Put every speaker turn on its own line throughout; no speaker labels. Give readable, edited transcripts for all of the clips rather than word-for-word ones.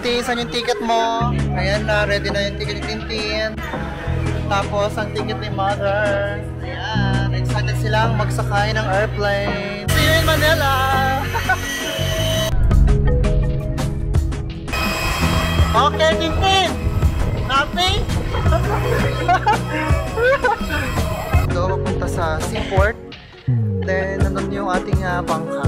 Tintin, saan yung ticket mo? Ayan na, ready na yung ticket ni Tintin. Tapos, ang ticket ni Mother. Ayan, excited silang magsakay ng airplane. See you in Manila! Okay, Tintin! Happy? So, papunta sa seaport. Then, nandun yung ating bangka.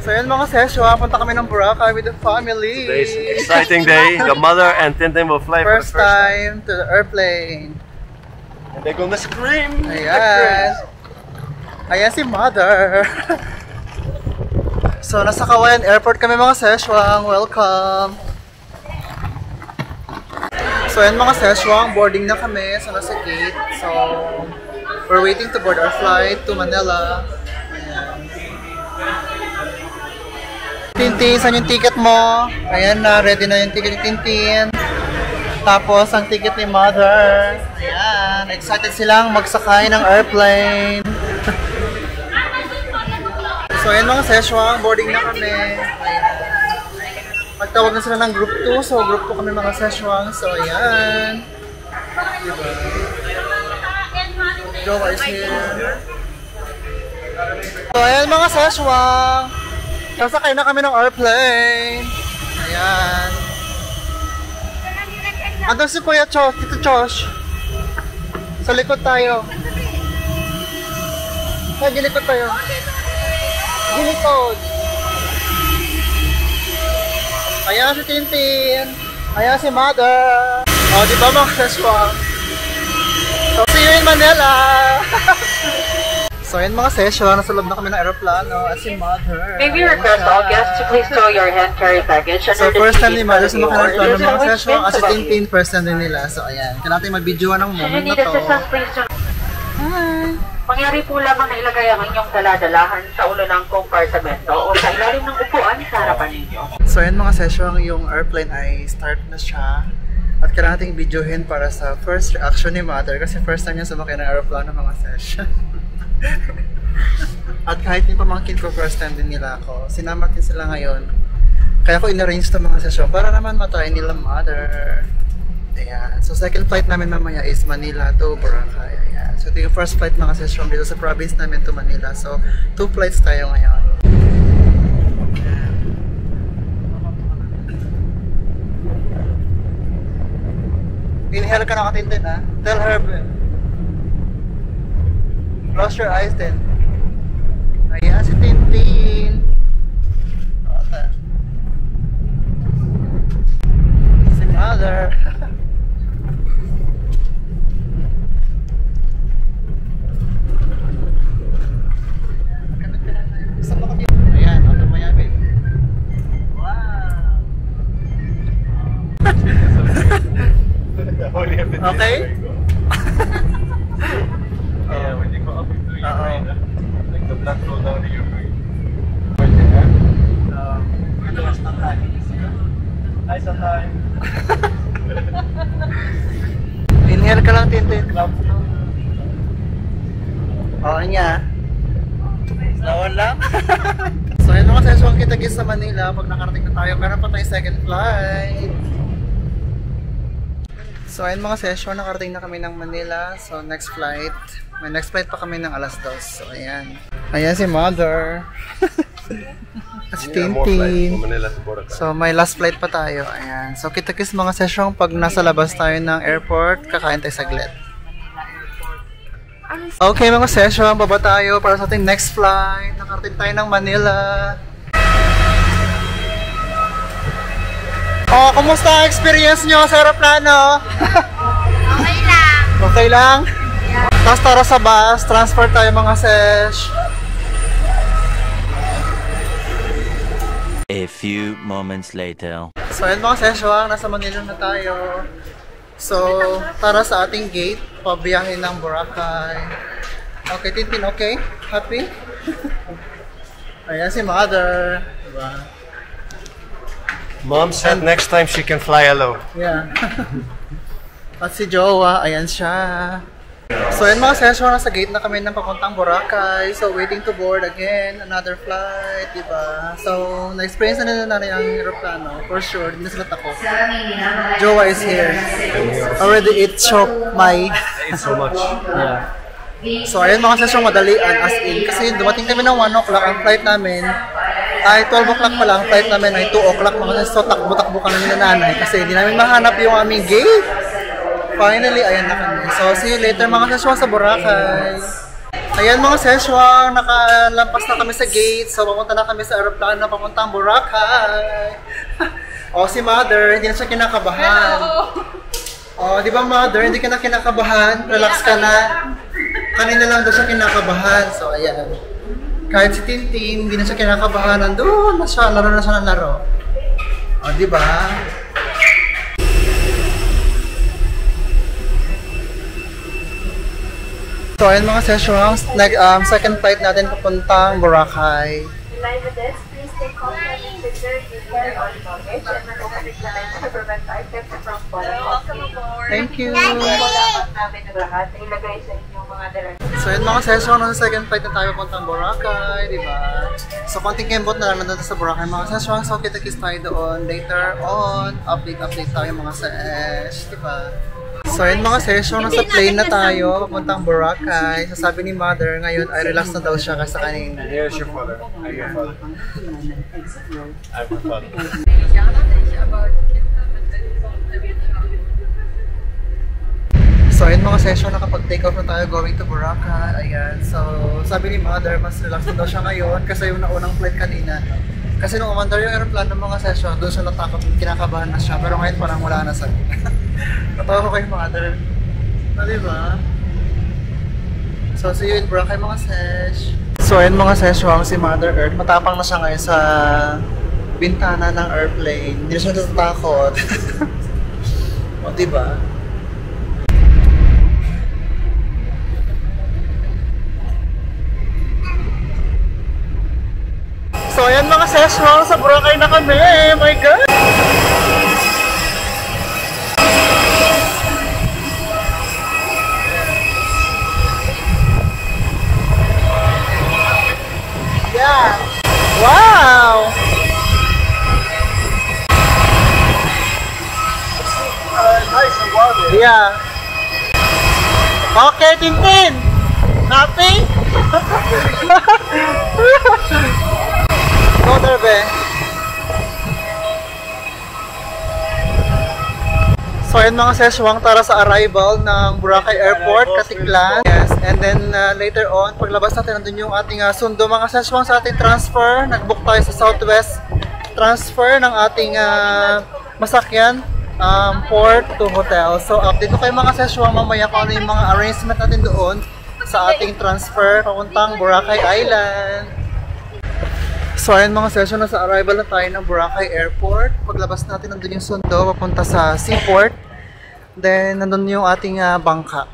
So yun mga sesyo, punta kami ng Boracay with the family.
Today's an exciting day. The mother and Tintin will fly
First
for the first time
to the airplane.
And they're gonna scream.
Ayan. Ayan si mother. So nasa Kawayan Airport kami mga sesyo. Welcome. So yun mga sesyo, boarding na kami. So nasa gate. So we're waiting to board our flight to Manila. Tintin, saan yung ticket mo? Ayan na, ready na yung ticket ni Tintin. Tapos, ang ticket ni Mother. Ayan, excited silang magsakay ng airplane. So, ayan mga session, boarding na kami. Ayan. Magtawag na sila ng group 2. So, group 2 kami mga session. So, ayan. Diba? Jowa is here. So, ayan mga session. Sasakay na kami ng airplane. Ayan. Andun si Kuya Chosh, Tito Chosh. Sa likod tayo. Sa gilikod tayo. Gilikod. Ayan si Tintin. Ayan si Mother. O, di ba mga seswang? So, see you in Manila. So, yun mga session, nasa loob na kami ng aeroplano at si Mother.
May we request all guests to please throw your hand carry baggage
so,
under
first
the
time ni
seat
Mother
for
sa mga
the
ng mga session at si
boarders.
Tintin first time din nila. So, ayan. Kaya natin mag-videoan ng
Should you
moment na
need
to.
assistance, please do.
Hi!
Mangyari po lamang na ilagay ang inyong daladalahan sa ulo ng kompartamento o sa ilalim ng upuan sa harapan ninyo.
So, yun mga session, yung airplane ay start na siya. At kailangan natin videohin para sa first reaction ni Mother kasi first time niya sumakay ng aeroplano mga session. At kahit yung pamangkin ko, first time din nila ako. Sinama din sila ngayon. Kaya ko in-arrange ito mga session para naman matry nila Mother. Ayan. So second flight namin mamaya is Manila to Boracay. Ayan. So ito yung first flight mga session dito sa province namin to Manila. So 2 flights tayo ngayon. Ayan. Inhale ka na katintin ha. Tell her. Close your eyes then. Ayan si Tintin. Okay. Si Mother. Ayan, auto Miami. Wow. Okay?
Yeah, when you go up into your brain, like the blood flow down to your brain. Hi, Satay.
Inhale ka lang, Tintin. Oo niya. Lawan lang. So yun mga session kita guys sa Manila. Pag nakarating na tayo, meron pa tayong second flight. So ayun mga session, nakarating na kami ng Manila. So next flight, may next flight pa kami ng alas 2. So ayan. Ayan si Mother. At si Tintin. So may last flight pa tayo. Ayan. So kita-kits mga session pag nasa labas tayo ng airport, kakain tayo saglit. Okay mga session, baba tayo para sa ating next flight. Nakarating tayo ng Manila. Oh, kumusta ang experience nyo sa aeroplano?
Okay lang.
Okay lang? Yeah. Tapos tara sa bus, transfer tayo mga sesh.
A few moments later.
So yun mga session, nasa Manila na tayo. So, para sa ating gate, pabiyahin ng Boracay. Okay, Tintin, okay? Happy? Ayan si Mother. Diba?
Mom said next time she can fly alone.
Yeah. At si Jowa, ayan siya. So yun mga session, nasa gate na kami ng papuntang Boracay. So waiting to board again, another flight, diba? So na-experience na nila natin ang aeroplano. For sure, hindi na sila takot. Jowa is here. Already it shocked my...
It's so much.
Yeah. So ayun mga session, madalian as in. Kasi dumating kami ng 1 o'clock, ang flight namin ay 12 o'clock pa lang, flight namin ay 2 o'clock. Mga session, so takbo-takbo kami ng nanay kasi hindi namin mahanap yung aming gate. Finally, ayan na kami. So, see you later mga session sa Boracay. Ayan mga session, nakalampas na kami sa gate. So, papunta na kami sa aeroplano na papuntang Boracay. O, si Mother, hindi na siya kinakabahan. O, di ba Mother, hindi ka na kinakabahan? Relax ka na. Kanina lang daw siya kinakabahan. So, ayan. Kahit si Tintin, hindi na siya kinakabahan. Nandun na siya, laro na siya ng laro. O, di ba? So, ayun mga sessions, second flight natin papuntang Boracay.
Please take contact with the journey care or luggage and mag-operate na rin to prevent items from falling off.
Thank you!
Salamat namin ng lahat na ilagay sa inyong mga directions.
So, ayun mga session, nasa second flight na tayo papuntang Boracay, di ba? So, konting kembot na lang nandun sa Boracay mga session. So, kita-kits tayo doon later on. Update tayo mga sesh, di ba? So, ayun mga session, nasa plane na tayo, papuntang Boracay. Sasabi ni Mother, ngayon ay relax na daw siya kasi kanina.
Here's your father. I'm your father. I'm your father.
So, ayun mga session, nakapag-take off na tayo going to Boracay. Ayan. So, sabi ni Mother, mas relax na daw siya ngayon kasi yung naunang flight kanina. Kasi nung umandar yung aeroplano mga session, doon siya natakot, kinakabahan na siya. Pero ngayon parang wala na sa natawa ko kay Mother. Na, diba? So, see you in Boracay mga sesh. So, ayun mga session, si Mother Earth, matapang na siya ngayon sa bintana ng airplane. Hindi siya natatakot. O, diba? So, ayan mga session, sa Boracay na kami. Oh my God! Yeah! Wow!
Nice and warm.
Yeah. Okay, Tintin! Happy? Go there, be. So, yun mga seswang tara sa arrival ng Boracay Airport, Katiklan. Yes, and then later on, paglabas natin, nandun yung ating sundo mga seswang sa ating transfer. Nag-book tayo sa Southwest transfer ng ating masakyan, port to hotel. So, update ko kayo mga seswang mamaya kung ano yung mga arrangement natin doon sa ating transfer papuntang Boracay Island. So ayun mga session, nasa arrival na tayo ng Boracay Airport. Paglabas natin, nandun yung sundo papunta sa seaport. Then nandun yung ating bangka.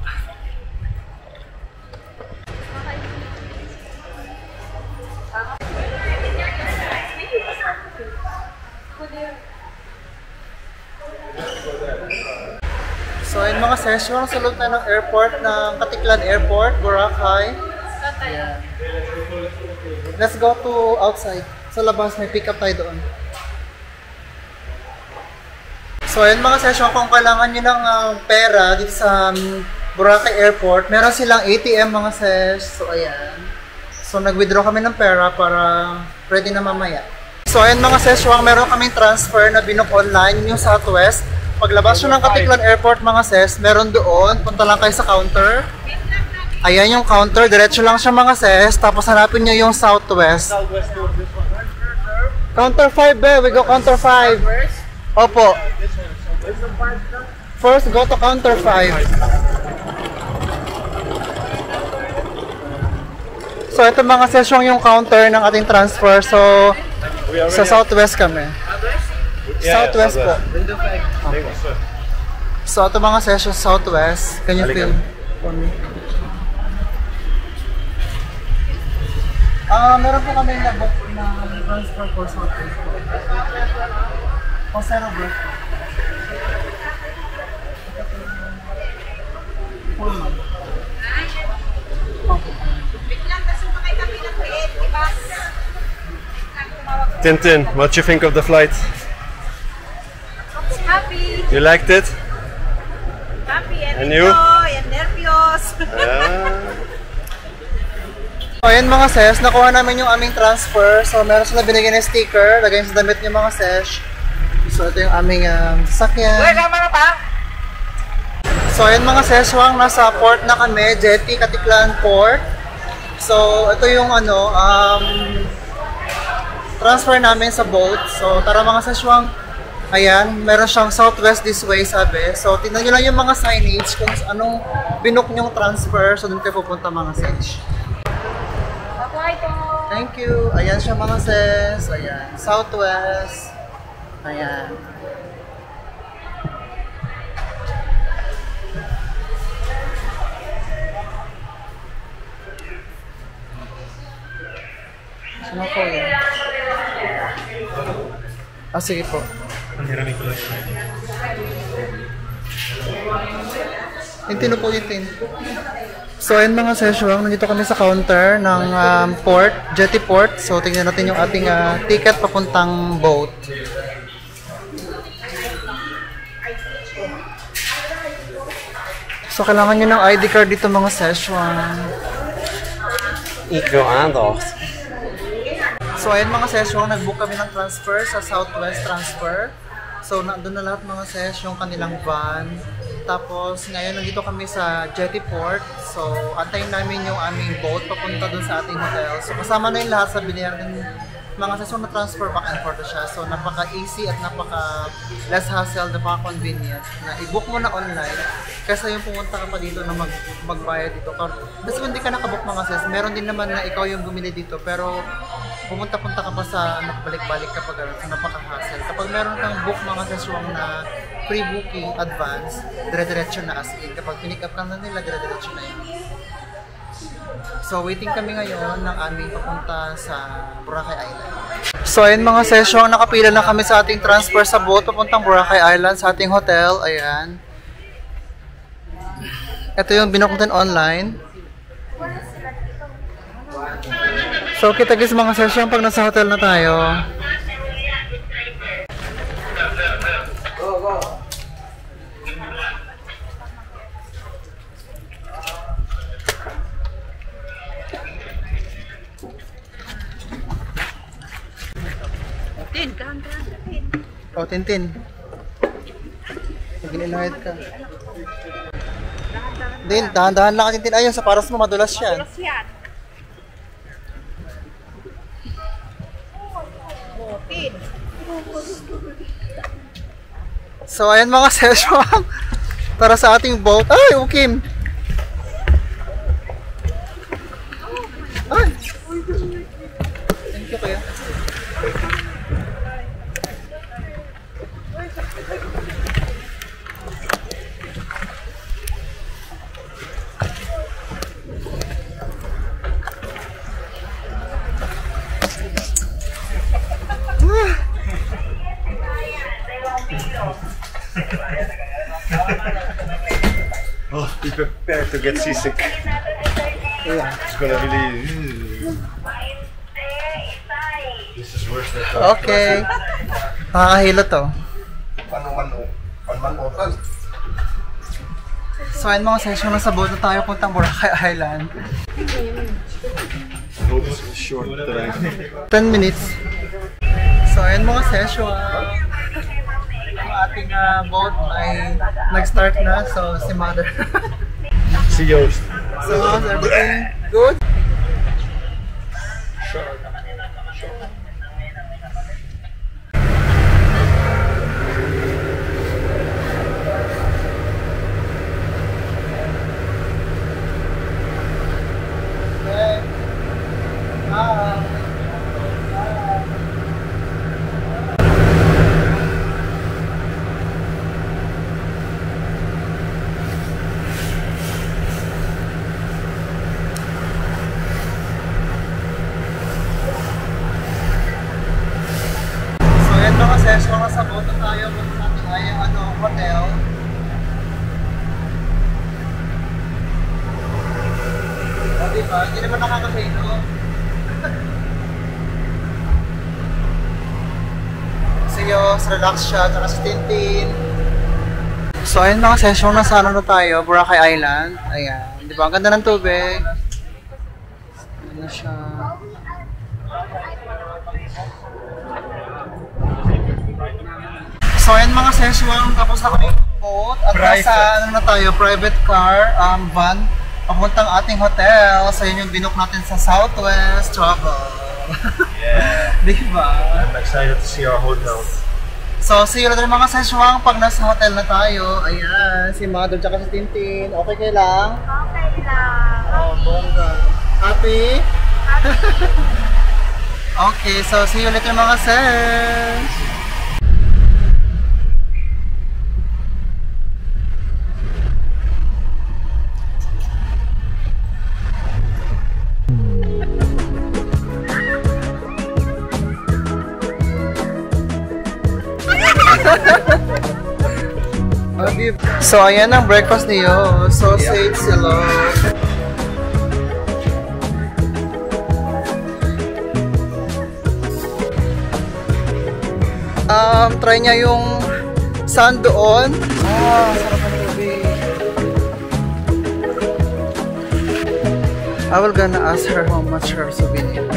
So ayun mga session, sa loob tayo ng airport ng Katiklan Airport, Boracay. Yeah. Let's go to outside. Sa labas, may pick up tayo doon. So, ayun mga session, kung kailangan nyo ng pera dito sa Boracay Airport, meron silang ATM mga sesh. So, ayan. So, nag-withdraw kami ng pera para ready na mamaya. So, ayun mga session, meron kaming transfer na binook online, yung Southwest. Paglabas nyo ng Katiklan Airport mga sesh, meron doon. Punta lang kayo sa counter. Ayan yung counter, diretso lang siya mga ses, tapos hanapin nyo yung Southwest. Counter 5 be, we go counter 5. Opo. First go to counter 5. So ito mga sesyon yung counter ng ating transfer, so sa Southwest kami. Southwest po. So, ito mga sessions Southwest. Can you
Halika.
film for me? Meron po kami na-book na transfer for Southwest po. Posero Bros. Full month.
Tintin, what you think of the flight?
Happy.
You liked it?
Happy
And you?
and nervyos.
So, ayan mga sesh, nakuha namin yung aming transfer. So, meron sila binigyan ng sticker, lagay sa damit niyo mga sesh. So, ito yung aming sasakyan. So, ayan mga sesh, nasa port na kami, Jetty, Katiklan Port. So, ito yung transfer namin sa boat. So, tara mga sesh, ayan, meron siyang Southwest this way, sabi. So, tingnan nyo lang yung mga signage kung anong binook nyong transfer. So, dun kayo pupunta mga sesh. Thank you. Ayan siya mga sis. Ayan. Southwest. Ayan. Sino po yan? Sige po. Tintin po yung tin. So, ayun mga session, nandito kami sa counter ng port, Jetty Port. So, tingnan natin yung ating ticket papuntang boat. So, kailangan nyo ng ID card dito mga session.
Ikaw aandacht.
So, ayun mga session, nag-book kami ng transfer sa Southwest Transfer. So, nandun na lahat mga sesh, yung kanilang van. Tapos, ngayon nandito kami sa Jetty Port. So, antayin namin yung aming boat papunta dun sa ating hotel. So, kasama na yung lahat sa binayaran mga sesh na transfer back and forth siya. So, napaka-easy at napaka-less hassle, napaka-convenient na i-book mo na online kaysa yung pumunta ka pa dito na magbayad dito. Kasi kung hindi ka nakabook mga sesh, meron din naman na ikaw yung bumili dito. Pero, pumunta-punta ka pa sa balik-balik kapag so napaka-hassle. Kapag meron kang book mga session na pre-booking advance, dire-diretso na as in. Kapag pinick up ka na nila, dire-diretso na yun. So, waiting kami ngayon ng aming papunta sa Boracay Island. So, ayun mga session, nakapila na kami sa ating transfer sa boat papuntang Boracay Island sa ating hotel. Ayan. Ito yung binook natin online. So, kita guys mga session pag nasa hotel na tayo. Oh, Tintin. Pag-inahid ka. Din, dahan-dahan lang ka, Tintin. Ayun, sa paras mo, madulas yan. So, ayan mga session. Para sa ating boat. Ay, Ukim! Ay! Thank you, kuya.
Oh, be prepared to get seasick.
Yeah.
It's gonna really. This is worse than.
Okay. Nakakahilo to. So, ayun mga session, nasa boat na tayo puntang Boracay Island.
I hope it's short today.
10 minutes. So, ayun mga session. Yung ating boat ay nag-start na. So, si Mother.
Si Joost.
So, how's everything? Good? Diba? Hindi naman nakakasino. Si Yos, relax siya, tsaka si Tintin. So ayun mga session, nasa ano na tayo, Boracay Island. Ayan, di ba? Ang ganda ng tubig. Ano siya? So ayun mga session, tapos na kami boat. At nasa ano na tayo, private car, van, papuntang ating hotel. So yun yung binook natin sa Southwest Travel.
Yeah.
Di ba?
I'm excited to see our hotel.
So, see you later mga seswang pag nasa hotel na tayo. Ayan, si Mother tsaka si Tintin. Okay kayo lang?
Okay lang.
Oh, bongga. Happy? Okay, so see you later mga ses. So, ayan ang breakfast niyo. Sausage silog. Try niya yung sand doon. Sarap ng tubig. I will gonna ask her how much her souvenir.